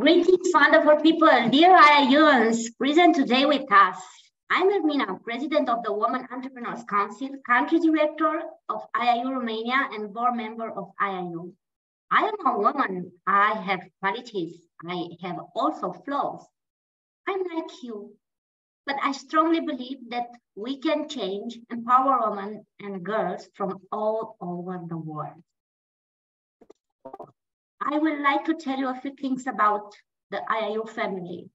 Greetings, wonderful people. Dear IIUans, present today with us. I'm Ermina, President of the Women Entrepreneurs Council, Country Director of IIU Romania, and Board Member of IIU. I am a woman. I have qualities. I have also flaws. I'm like you, but I strongly believe that we can change, empower women and girls from all over the world. I would like to tell you a few things about the IIU family.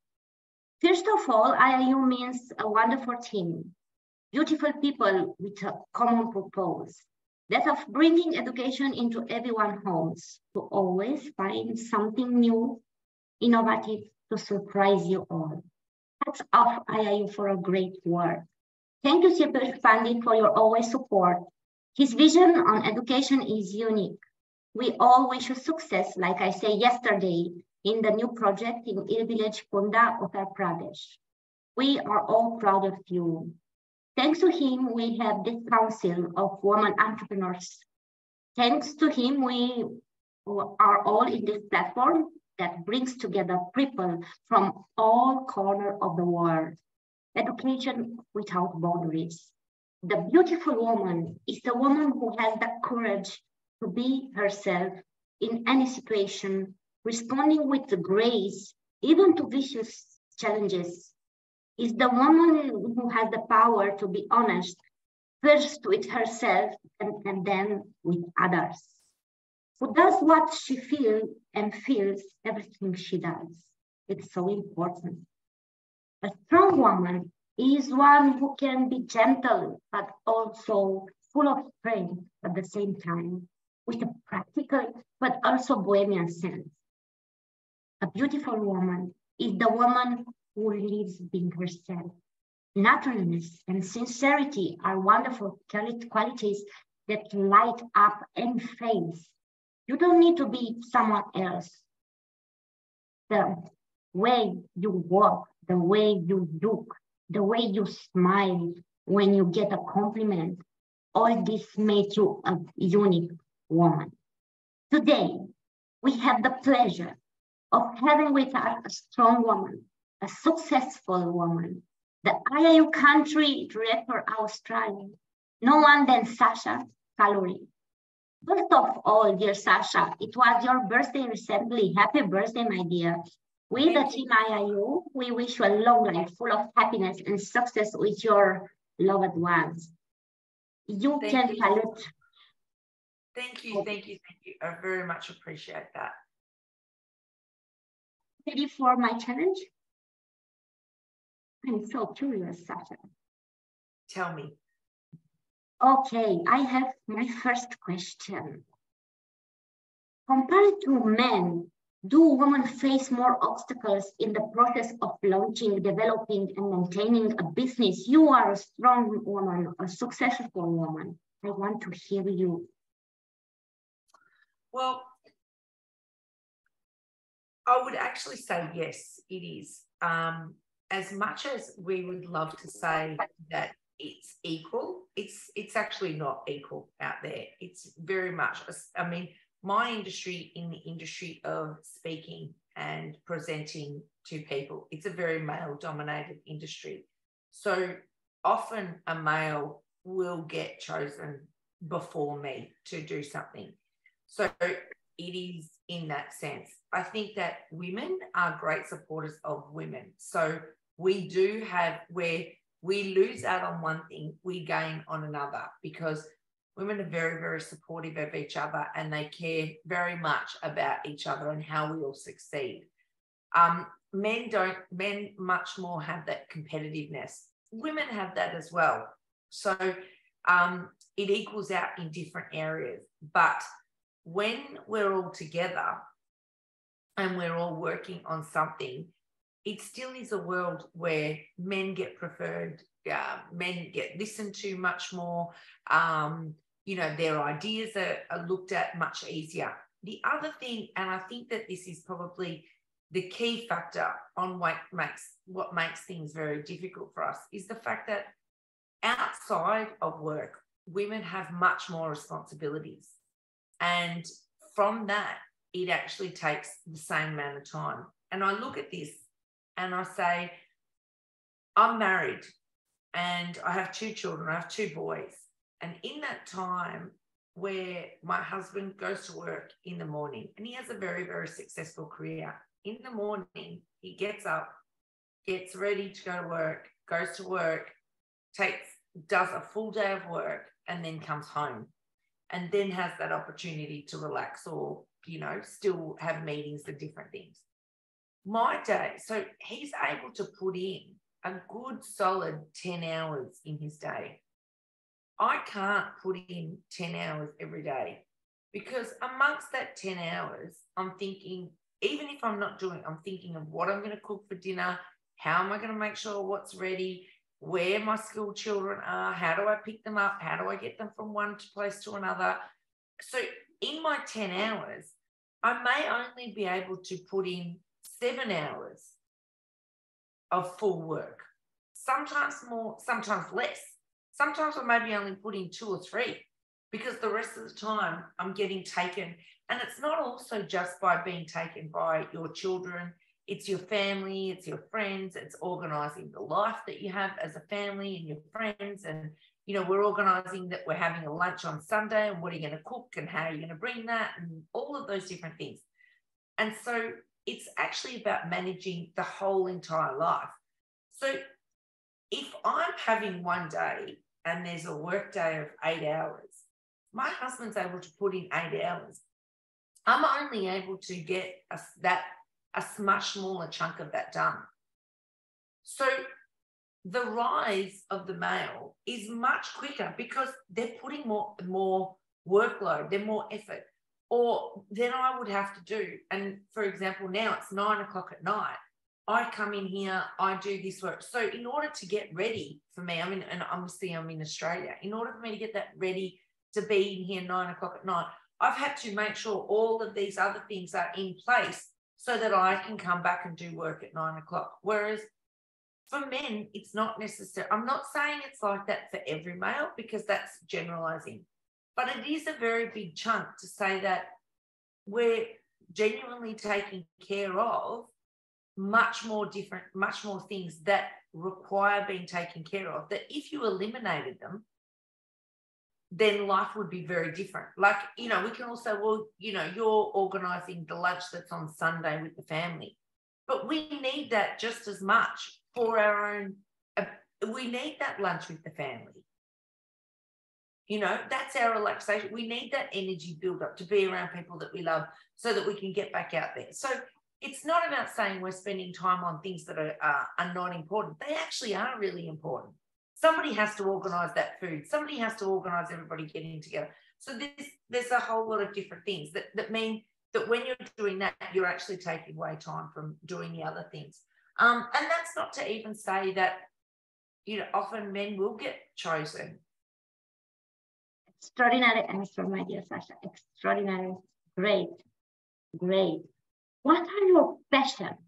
First of all, IIU means a wonderful team, beautiful people with a common purpose, that of bringing education into everyone's homes, to always find something new, innovative to surprise you all. Hats off IIU for a great work. Thank you, Sipil Pandit, for your always support. His vision on education is unique. We all wish you success, like I said yesterday, in the new project in Il Village, Kunda, Uttar Pradesh. We are all proud of you. Thanks to him, we have this council of women entrepreneurs. Thanks to him, we are all in this platform that brings together people from all corners of the world. Education without boundaries. The beautiful woman is the woman who has the courage to be herself in any situation, responding with grace, even to vicious challenges, is the woman who has the power to be honest, first with herself and then with others, who does what she feels and feels everything she does. It's so important. A strong woman is one who can be gentle, but also full of strength at the same time, with a practical but also bohemian sense. A beautiful woman is the woman who lives being herself. Naturalness and sincerity are wonderful qualities that light up any face. You don't need to be someone else. The way you walk, the way you look, the way you smile when you get a compliment, all this makes you a unique woman. Today, we have the pleasure of having with us a strong woman, a successful woman, the IIU Country Director Australia, no one than Sacha Kaluri. First of all, dear Sacha, it was your birthday recently. Happy birthday, my dear. We, the team IIU, we wish you a long life full of happiness and success with your loved ones. You can salute. Thank you. I very much appreciate that. Ready for my challenge? I'm so curious, Sacha. Tell me. Okay, I have my first question. Compared to men, do women face more obstacles in the process of launching, developing, and maintaining a business? You are a strong woman, a successful woman. I want to hear you. Well, I would actually say yes, it is. As much as we would love to say that it's equal, it's actually not equal out there. It's very much, I mean, my industry, in the industry of speaking and presenting to people, it's a very male-dominated industry. So often a male will get chosen before me to do something. So it is in that sense. I think that women are great supporters of women. So we do have, where we lose out on one thing, we gain on another, because women are very, very supportive of each other and they care very much about each other and how we all succeed. Men much more have that competitiveness. Women have that as well. So it equals out in different areas. But when we're all together and we're all working on something, it still is a world where men get preferred, men get listened to much more, you know, their ideas are looked at much easier. The other thing, and I think that this is probably the key factor on what makes things very difficult for us, is the fact that outside of work, women have much more responsibilities. And from that, it actually takes the same amount of time. And I look at this and I say, I'm married and I have 2 children. I have 2 boys. And in that time where my husband goes to work in the morning, and he has a very, very successful career, in the morning, he gets up, gets ready to go to work, goes to work, does a full day of work, and then comes home and then has that opportunity to relax or, you know, still have meetings and different things. My day, so he's able to put in a good solid 10 hours in his day. I can't put in 10 hours every day because amongst that 10 hours, I'm thinking, even if I'm not doing, I'm thinking of what I'm going to cook for dinner, how am I going to make sure what's ready, where my school children are, how do I pick them up, how do I get them from one place to another. So in my 10 hours, I may only be able to put in 7 hours of full work, sometimes more, sometimes less. Sometimes I may be only putting 2 or 3 because the rest of the time I'm getting taken. And it's not also just by being taken by your children. It's your family, it's your friends, it's organising the life that you have as a family and your friends. And, you know, we're organising that we're having a lunch on Sunday and what are you going to cook and how are you going to bring that and all of those different things. And so it's actually about managing the whole entire life. So if I'm having one day and there's a work day of 8 hours, my husband's able to put in 8 hours. I'm only able to get a much smaller chunk of that done. So the rise of the male is much quicker because they're putting more workload, they're more effort. Or then I would have to do, and for example, now it's 9 o'clock at night. I come in here, I do this work. So in order to get ready for me, and obviously I'm in Australia, in order for me to get that ready to be in here 9 o'clock at night, I've had to make sure all of these other things are in place so that I can come back and do work at 9 o'clock. Whereas for men, it's not necessary. I'm not saying it's like that for every male because that's generalizing, but it is a very big chunk to say that we're genuinely taking care of much more things that require being taken care of, that if you eliminated them, then life would be very different. Like, you know, we can also, well, you know, you're organising the lunch that's on Sunday with the family, but we need that just as much for our own, we need that lunch with the family. You know, that's our relaxation. We need that energy build up to be around people that we love so that we can get back out there. So it's not about saying we're spending time on things that are not important. They actually are really important. Somebody has to organise that food. Somebody has to organise everybody getting together. So there's a whole lot of different things that mean that when you're doing that, you're actually taking away time from doing the other things. And that's not to even say that, you know, often men will get chosen. Extraordinary answer, my dear Sacha. Extraordinary. Great. What are your passions?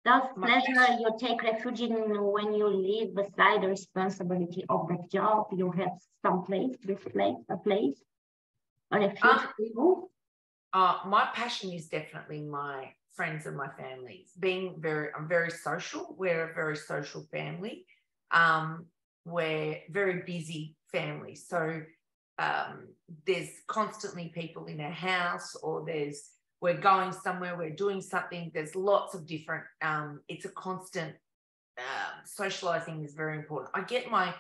Does pleasure you take refuge in when you live beside the responsibility of the job? You have some place, a place, a refuge? My passion is definitely my friends and my families. I'm very social. We're a very social family. We're very busy family. So there's constantly people in our house, or we're going somewhere, we're doing something. There's lots of different, it's a constant, socializing is very important. I get my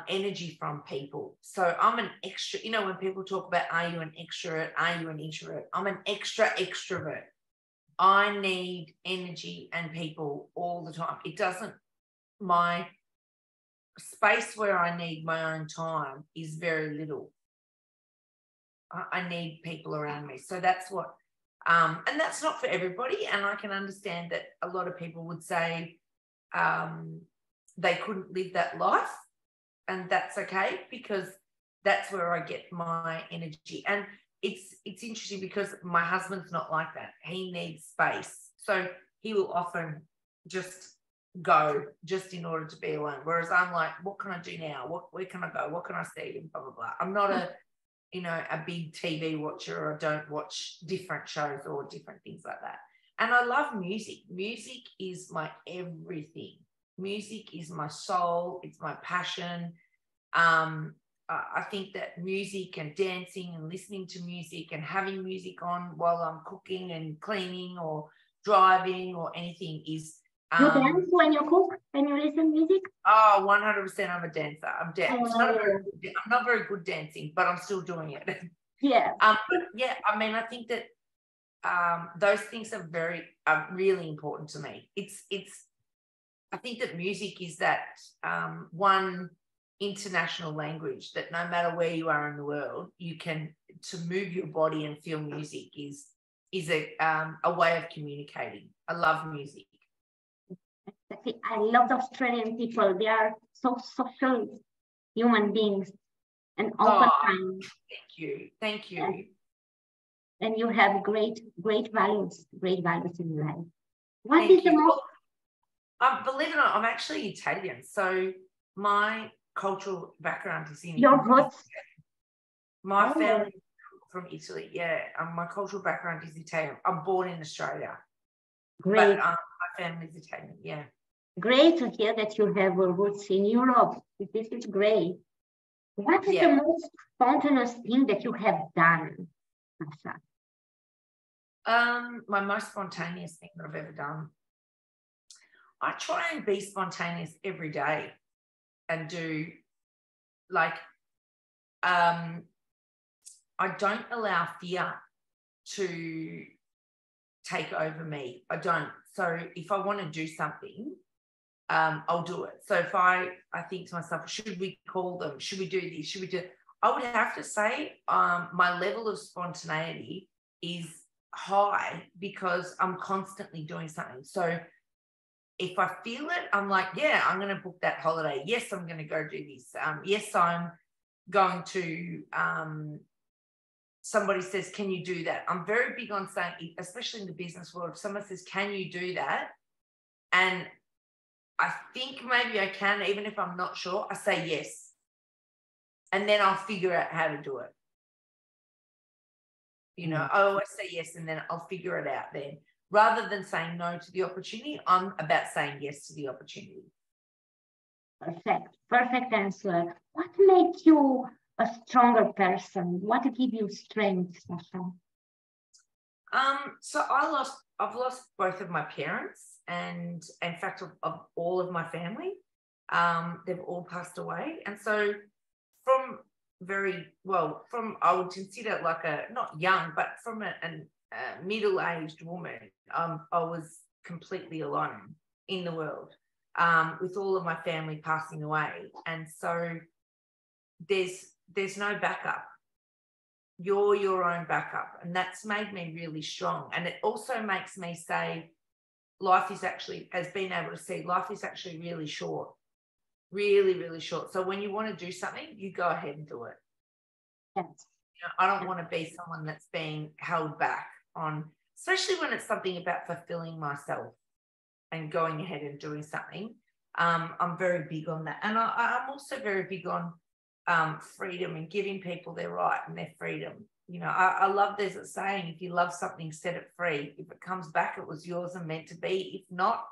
energy from people. So I'm an extra, you know, when people talk about, are you an extrovert? Are you an introvert? I'm an extrovert. I need energy and people all the time. My space where I need my own time is very little. I need people around me. So that's what, and that's not for everybody. And I can understand that a lot of people would say they couldn't live that life. And that's okay, because that's where I get my energy. And it's interesting because my husband's not like that. He needs space. So he will often just go just in order to be alone. Whereas I'm like, what can I do now? Where can I go? What can I see? And blah, blah, blah. I'm not a big TV watcher, or I don't watch different shows or different things like that. And I love music. Music is my everything. Music is my soul. It's my passion. I think that music and dancing and listening to music and having music on while I'm cooking and cleaning or driving or anything is... You dance when you cook, when you listen music? Oh, 100% I'm a dancer. I'm not very good dancing, but I'm still doing it. Yeah. But yeah, I mean, I think that those things are really important to me. I think that music is that one international language that no matter where you are in the world, to move your body and feel music is a way of communicating. I love music. I love the Australian people. They are so social human beings and open mind. Thank you. And you have great values in life. What is the most... Believe it or not, I'm actually Italian. So my cultural background is in... Your roots? My family from Italy, yeah. My cultural background is Italian. I'm born in Australia. Great. But my family is Italian, yeah. Great to hear that you have roots in Europe. This is great. What is the most spontaneous thing that you have done, Sacha? My most spontaneous thing that I've ever done. I try and be spontaneous every day and do I don't allow fear to take over me. I don't. So if I want to do something, I'll do it. So if I think to myself, should we call them? Should we do this? Should we do... I would have to say my level of spontaneity is high because I'm constantly doing something. So if I feel it, I'm like, yeah, I'm going to book that holiday. Yes, I'm going to go do this. Yes, I'm going to... somebody says, can you do that? I'm very big on saying, especially in the business world, if someone says, can you do that? And I think maybe I can, even if I'm not sure, I say yes. And then I'll figure out how to do it. I always say yes, and then I'll figure it out then. Rather than saying no to the opportunity, I'm about saying yes to the opportunity. Perfect answer. What makes you a stronger person? What gives you strength, Sacha? So I've lost both of my parents, and in fact of all of my family. They've all passed away. And so I would consider like not young, but from a middle-aged woman, I was completely alone in the world, with all of my family passing away. And so there's no backup. You're your own backup. And that's made me really strong. And it also makes me say life is actually really short, really, really short. So when you want to do something, you go ahead and do it. Yes. I don't want to be someone that's being held back on, especially when it's something about fulfilling myself and going ahead and doing something. I'm very big on that. And I'm also very big on freedom and giving people their right and their freedom. I love, there's a saying, if you love something, set it free. If it comes back, it was yours and meant to be. If not,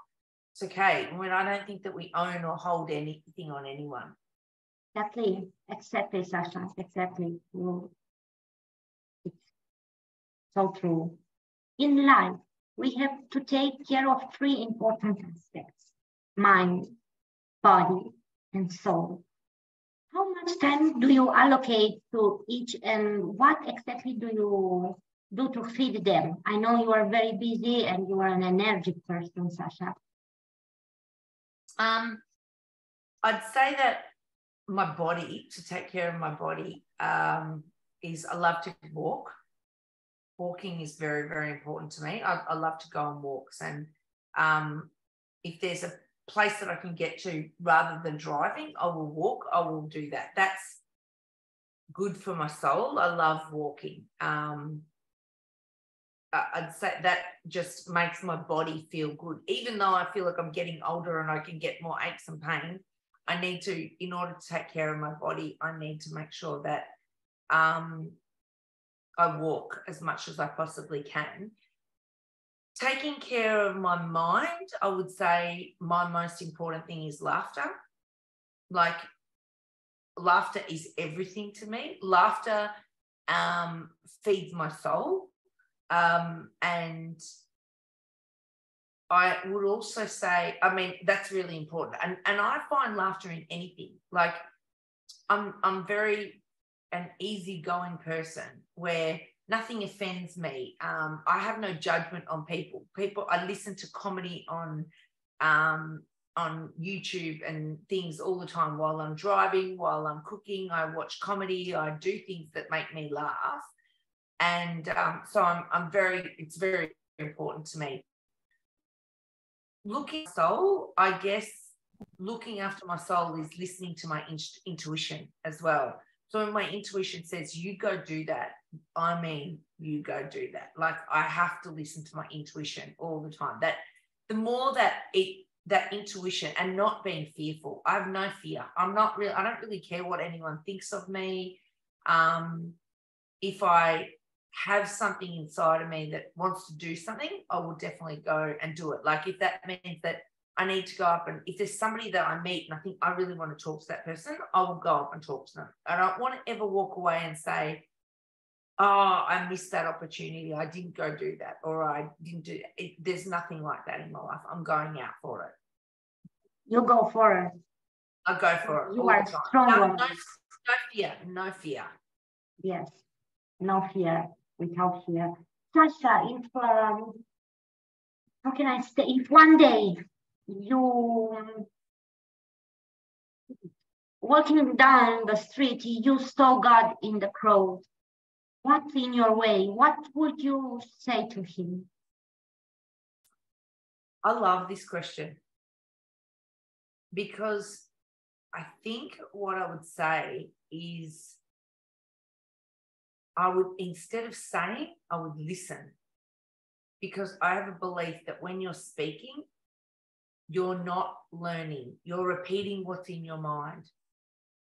it's okay. I don't think that we own or hold anything on anyone. Exactly, Sacha. Exactly. It's so true. In life, we have to take care of three important aspects: mind, body, and soul. How much time do you allocate to each, and what exactly do you do to feed them? I know you are very busy and you are an energetic person, Sacha. I'd say that my body, to take care of my body, is I love to walk. Walking is very, very important to me. I love to go on walks. And if there's a place that I can get to rather than driving, I will walk. I will do that. That's good for my soul. I love walking. I'd say that just makes my body feel good. Even though I feel like I'm getting older and I can get more aches and pains, I need to, in order to take care of my body, I need to make sure that I walk as much as I possibly can. Taking care of my mind, I would say my most important thing is laughter. Like, laughter is everything to me. Laughter feeds my soul. And I would also say, I mean, that's really important. And I find laughter in anything. Like, I'm very an easygoing person where nothing offends me. I have no judgment on people. I listen to comedy on YouTube and things all the time while I'm driving, while I'm cooking. I watch comedy. I do things that make me laugh. And so it's very important to me. Looking after my soul, I guess looking after my soul is listening to my intuition as well. So when my intuition says, you go do that, I mean, you go do that. Like, I have to listen to my intuition all the time. That the more that intuition, and not being fearful. I have no fear. I don't really care what anyone thinks of me. If I have something inside of me that wants to do something, I will definitely go and do it. Like, if that means that I need to go up, and if there's somebody that I meet and I think I really want to talk to that person, I will go up and talk to them. I don't want to ever walk away and say, oh, I missed that opportunity. I didn't go do that, or I didn't do it. There's nothing like that in my life. I'm going out for it. You go for it. I go for it. You are strong. No fear. Yes, no fear, without fear. Sacha, if how can I say, if one day you walking down the street, you saw God in the crowd, what's in your way? What would you say to him? I love this question, because I think what I would say is, instead of saying, I would listen, because I have a belief that when you're speaking, you're not learning, you're repeating what's in your mind.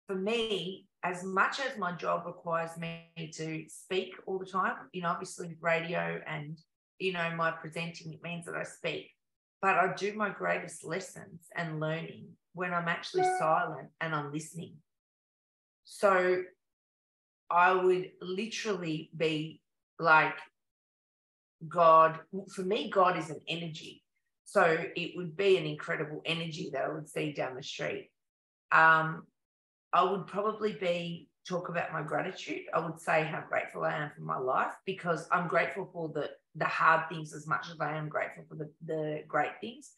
For me, as much as my job requires me to speak all the time, obviously with radio and, my presenting, it means that I speak. But I do my greatest lessons and learning when I'm actually silent and I'm listening. So I would literally be like, God, for me, God is an energy. So it would be an incredible energy that I would see down the street. I would probably talk about my gratitude. I would say how grateful I am for my life, because I'm grateful for the hard things as much as I am grateful for the great things.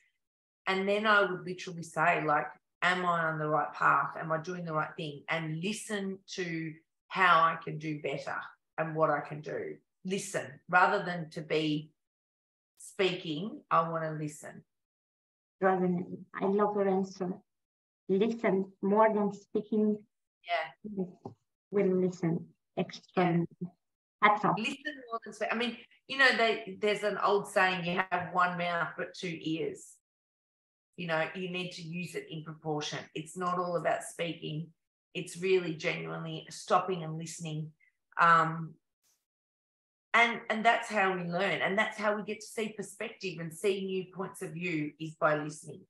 And then I would literally say, like, am I on the right path? Am I doing the right thing? And listen to how I can do better and what I can do. Listen, rather than to be speaking, I want to listen. I love your answer. Listen more than speaking. Yeah. We'll listen extra. That's all. Listen more than speak. I mean, there's an old saying, you have one mouth but two ears. You need to use it in proportion. It's not all about speaking. It's really genuinely stopping and listening. And that's how we learn, and that's how we get to see perspective and see new points of view, is by listening.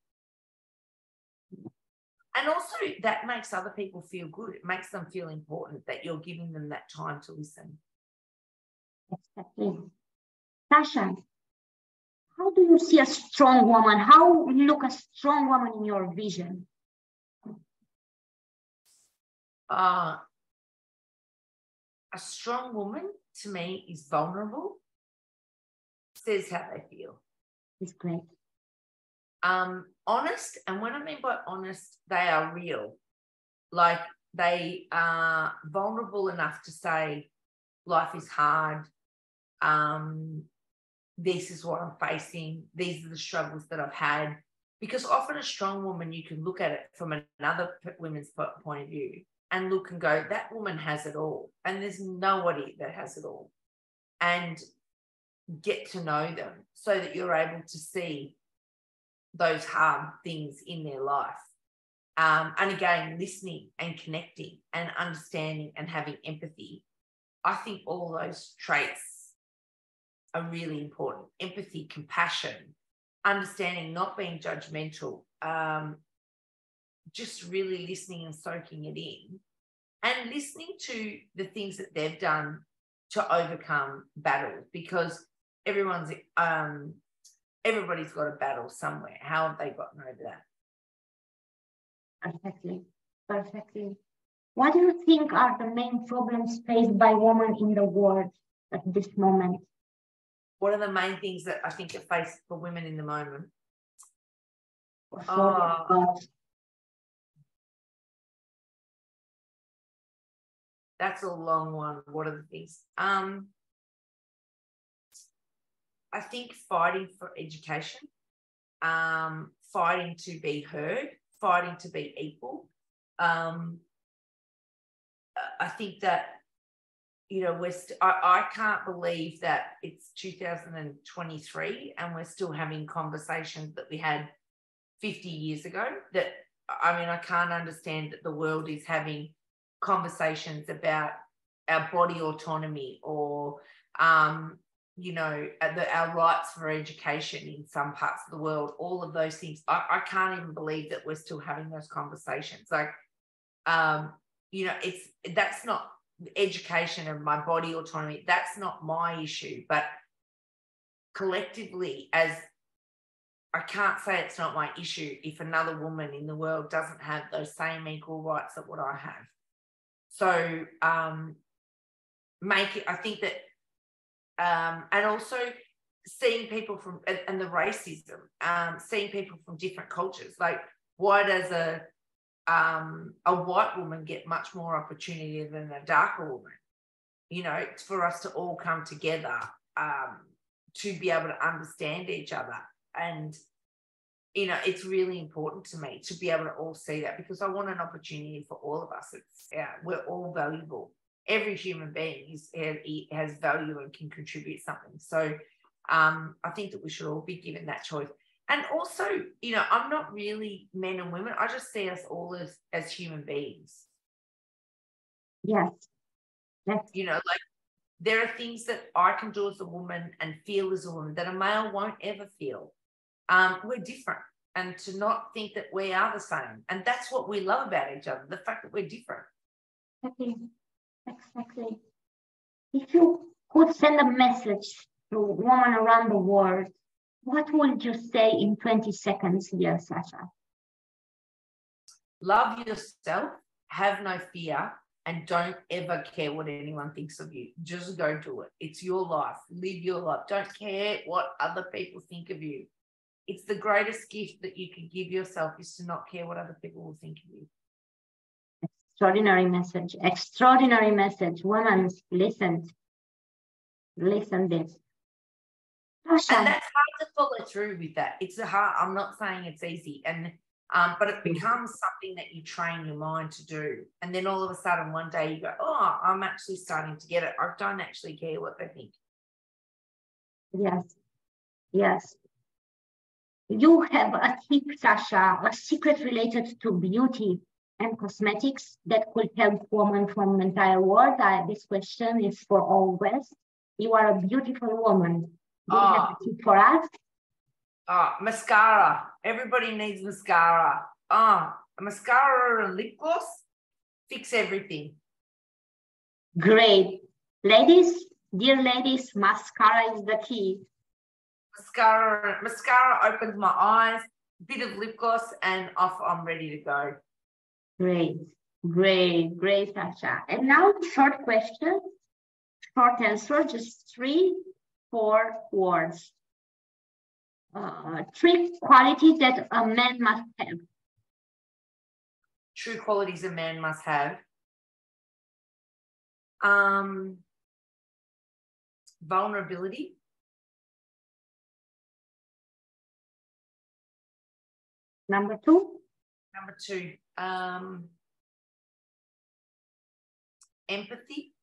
And also that makes other people feel good. It makes them feel important that you're giving them that time to listen. Exactly. Sacha, how do you see a strong woman? How look a strong woman in your vision? A strong woman, to me, is vulnerable, says how they feel. It's great. Honest, and when I mean by honest, they are real. Like, they are vulnerable enough to say, life is hard. This is what I'm facing. These are the struggles that I've had. Because often a strong woman, you can look at it from another woman's point of view and look and go, that woman has it all. And there's nobody that has it all. And get to know them so that you're able to see those hard things in their life. And again, listening and connecting and understanding and having empathy. I think all those traits are really important. Empathy, compassion, understanding, not being judgmental, just really listening and soaking it in, and listening to the things that they've done to overcome battles, because everybody's got a battle somewhere. How have they gotten over that? Perfectly. Perfectly. What do you think are the main problems faced by women in the world at this moment? What are the main things that I think are faced for women in the moment? That's a long one. What are the things? I think fighting for education, fighting to be heard, fighting to be equal. I think that, you know, I can't believe that it's 2023 and we're still having conversations that we had 50 years ago. That, I mean, I can't understand that the world is having conversations about our body autonomy or, you know, our rights for education in some parts of the world, all of those things. I can't even believe that we're still having those conversations. Like, you know, that's not education and my body autonomy. That's not my issue. But collectively, as I can't say it's not my issue if another woman in the world doesn't have those same equal rights that what I have. So make it, I think that, and also seeing people from, and the racism, seeing people from different cultures. Like, why does a white woman get much more opportunity than a darker woman? You know, it's for us to all come together to be able to understand each other. And, you know, it's really important to me to be able to all see that, because I want an opportunity for all of us. We're all valuable. Every human being has value and can contribute something. So I think that we should all be given that choice. And also, you know, I'm not really men and women. I just see us all as human beings. Yes. You know, like, there are things that I can do as a woman and feel as a woman that a male won't ever feel. We're different, and to not think that we are the same. And that's what we love about each other, the fact that we're different. Exactly. If you could send a message to women around the world, what would you say in 20 seconds, dear Sacha? Love yourself, have no fear, and don't ever care what anyone thinks of you. Just go do it. It's your life. Live your life. Don't care what other people think of you. It's the greatest gift that you can give yourself, is to not care what other people will think of you. Extraordinary message. Extraordinary message. Women, listen. Listen this. Sacha. And that's hard to follow through with that. It's hard. I'm not saying it's easy. And but it becomes something that you train your mind to do. And then all of a sudden one day you go, oh, I'm actually starting to get it. I don't actually care what they think. Yes. Yes. You have a tip, Sacha, a secret related to beauty and cosmetics that could help women from the entire world. This question is for all West. You are a beautiful woman. Do you have a tip for us? Mascara. Everybody needs mascara. Mascara and lip gloss fix everything. Great. Ladies, dear ladies, mascara is the key. Mascara opens my eyes, a bit of lip gloss, and off I'm ready to go. Great, great, Sacha. And now, short question, short answer, just 3-4 words. 3 qualities that a man must have. True qualities a man must have. Vulnerability. Number 2. Number 2, empathy.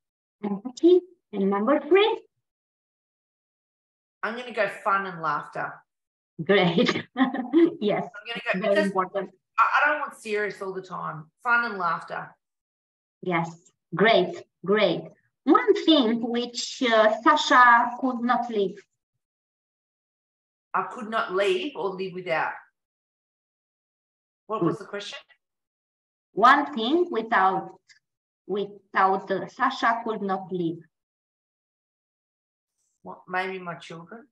Empathy. And number 3. I'm going to go fun and laughter. Great. Yes. I'm going to go, very important. I don't want serious all the time. Fun and laughter. Yes. Great. One thing which Sacha could not live. I could not leave or live without. What was the question? One thing without Sacha could not live. What, maybe my children.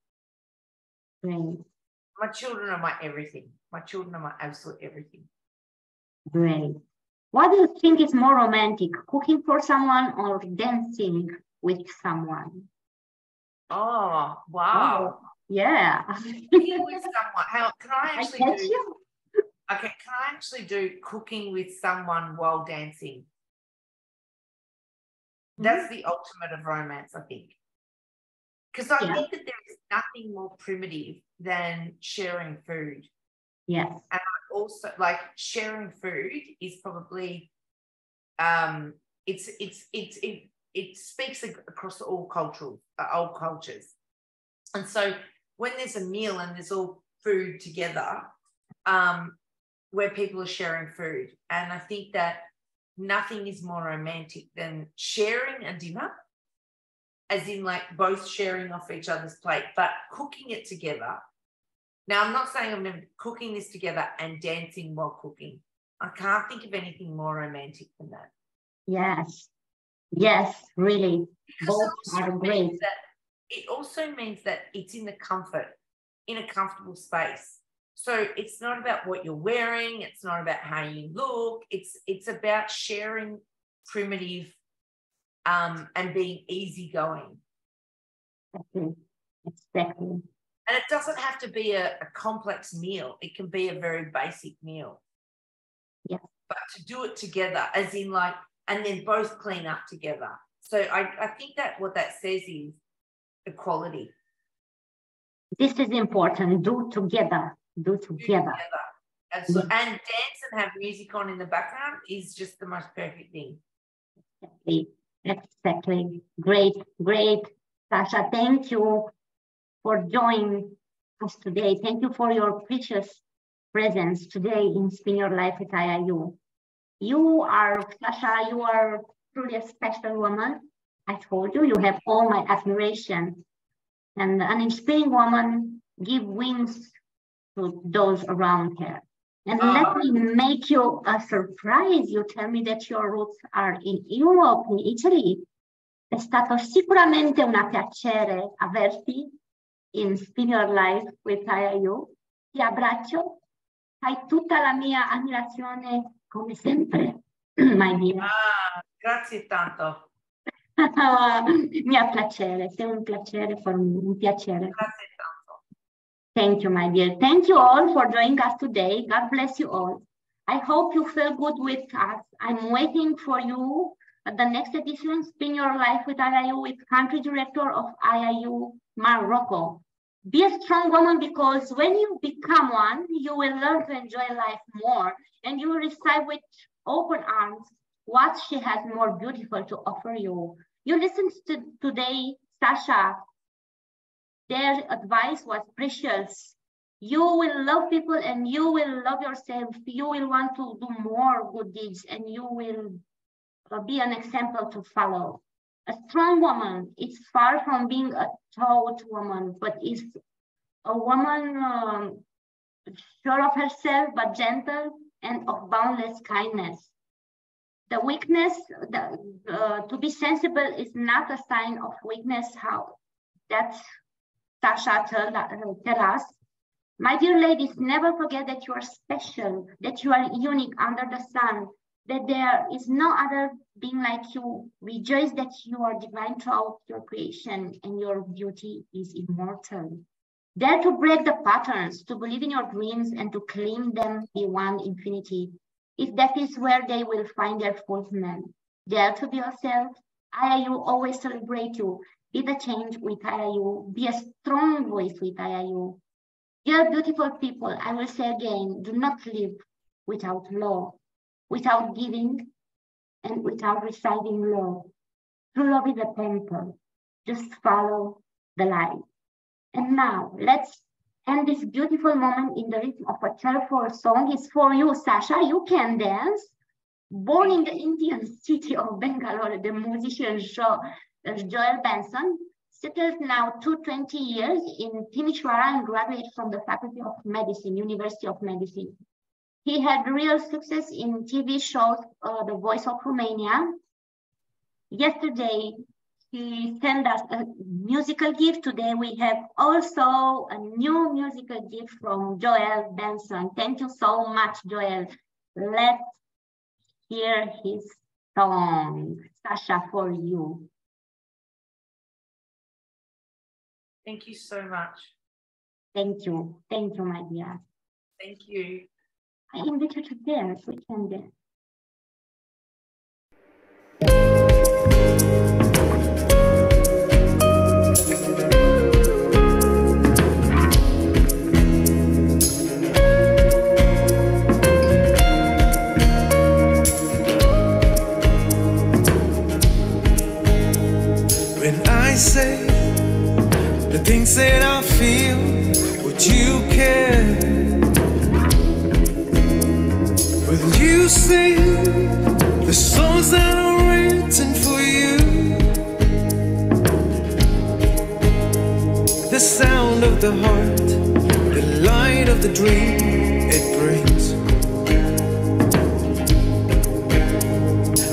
Great. My children are my everything. My children are my absolute everything. Great. What do you think is more romantic, cooking for someone or dancing with someone? Oh, wow. Oh, yeah. Cooking with someone. Can I actually do? You. Okay, can I actually do cooking with someone while dancing? That's the ultimate of romance, I think. Because I think that there is nothing more primitive than sharing food. Yes. And I also like sharing food is probably it speaks across all cultures. And so when there's a meal and there's all food together, where people are sharing food. And I think that nothing is more romantic than sharing a dinner, as in like both sharing off each other's plate, but cooking it together. Now, I'm not saying I'm never cooking this together and dancing while cooking. I can't think of anything more romantic than that. Yes. Yes, really. Both are great. It also means that it's in a comfortable space. So it's not about what you're wearing. It's not about how you look. It's about sharing primitive and being easygoing. Exactly. And it doesn't have to be a complex meal. It can be a very basic meal. Yeah. But to do it together, as in like, and then both clean up together. So I think that what that says is equality. This is important. Do together. Do together. And, so, and dance and have music on in the background is just the most perfect thing. Exactly. Great, great. Sacha, thank you for joining us today. Thank you for your precious presence today in Spin Your Life with IIU. Sacha, you are truly a special woman. I told you, you have all my admiration. And an inspiring woman give wings to those around her. And let me make you a surprise. You tell me that your roots are in Europe, in Italy. È stato sicuramente un piacere averti in Spin Your Life with IIU. Ti abbraccio. Hai tutta la mia ammirazione come sempre, my dear. Grazie tanto. Mio piacere, sei un piacere, un piacere. Grazie tanto. Thank you, my dear. Thank you all for joining us today. God bless you all. I hope you feel good with us. I'm waiting for you at the next edition, Spin Your Life with IIU, with Country Director of IIU Morocco. Be a strong woman, because when you become one, you will learn to enjoy life more, and you will receive with open arms what she has more beautiful to offer you. You listened to today, Sacha. Their advice was precious. You will love people and you will love yourself. You will want to do more good deeds, and you will be an example to follow. A strong woman is far from being a taught woman, but is a woman sure of herself, but gentle and of boundless kindness. The weakness, to be sensible is not a sign of weakness, how that Sacha tell us. My dear ladies, never forget that you are special, that you are unique under the sun, that there is no other being like you. Rejoice that you are divine throughout your creation and your beauty is immortal. Dare to break the patterns, to believe in your dreams and to claim them beyond infinity. If that is where they will find their fulfillment. Dare to be yourself. IIU always celebrate you. Be the change with IIU. Be a strong voice with IIU. Dear beautiful people, I will say again, do not live without law, without giving, and without receiving law. True love is a temple. Just follow the light. And now, let's end this beautiful moment in the rhythm of a cheerful song. It's for you, Sacha. You can dance. Born in the Indian city of Bangalore, the musician Joel Benson settled now 20 years in Timisoara and graduated from the Faculty of Medicine, University of Medicine. He had real success in TV shows, The Voice of Romania. Yesterday, he sent us a musical gift. Today, we have also a new musical gift from Joel Benson. Thank you so much, Joel. Let's hear his song, Sacha, for you. Thank you so much. Thank you, my dear. Thank you. I invite you to dance. We can dance. When I say the things that I feel, would you care? Will you sing the songs that are written for you? The sound of the heart, the light of the dream it brings,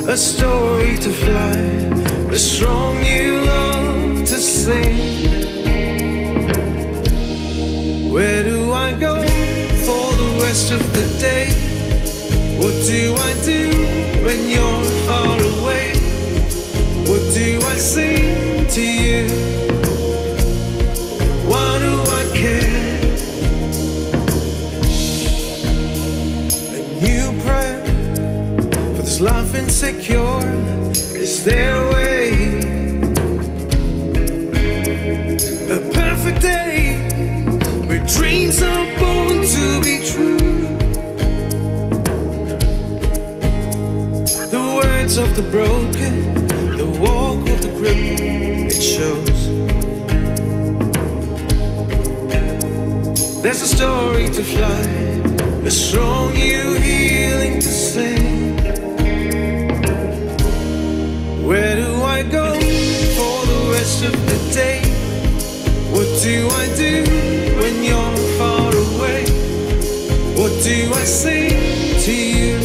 a story to fly, a song you love to sing. Where do I go for the rest of the day? What do I do when you're far away? What do I sing to you? Why do I care? A new prayer for this life insecure. Is there a way? A perfect day where dreams are born to be true. The words of the broken, the walk of the grip, it shows. There's a story to fly, a song you healing to sing. Where do I go for the rest of the day? What do I do when you're far away? What do I sing to you?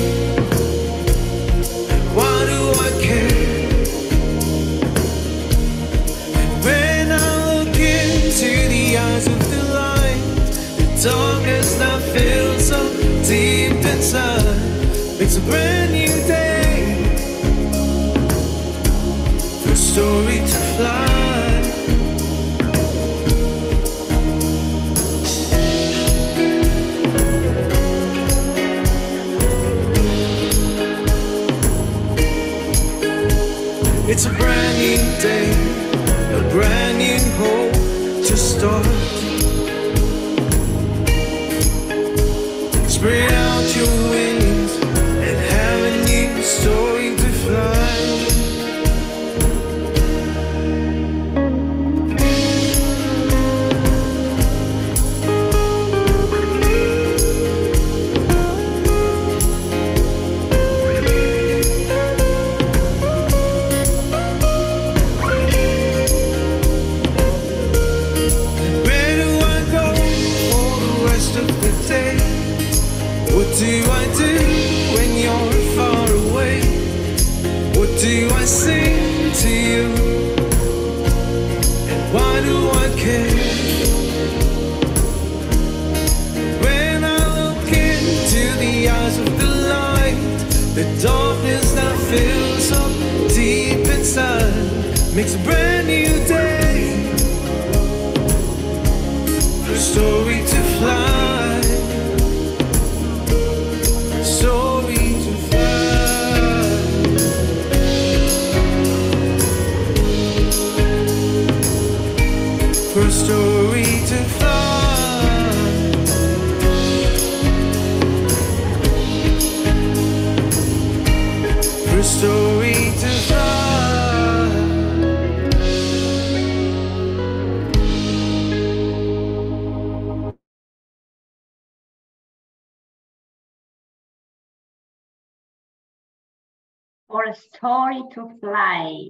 Why do I care? When I look into the eyes of the light, the darkness that fills up deep inside makes a brand new day. Story to fly. It's a brand new day, a brand new hope to start. Spread out your wings and have a new story to fly. What do I do when you're far away? What do I sing to you? And why do I care? When I look into the eyes of the light, the darkness that fills up deep inside makes a brand new day. A story to fly. For a story to fly. For a story to fly. for a story to fly.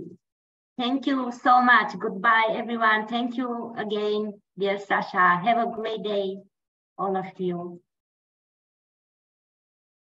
Thank you so much. Goodbye, everyone. Thank you again, dear Sacha. Have a great day, all of you.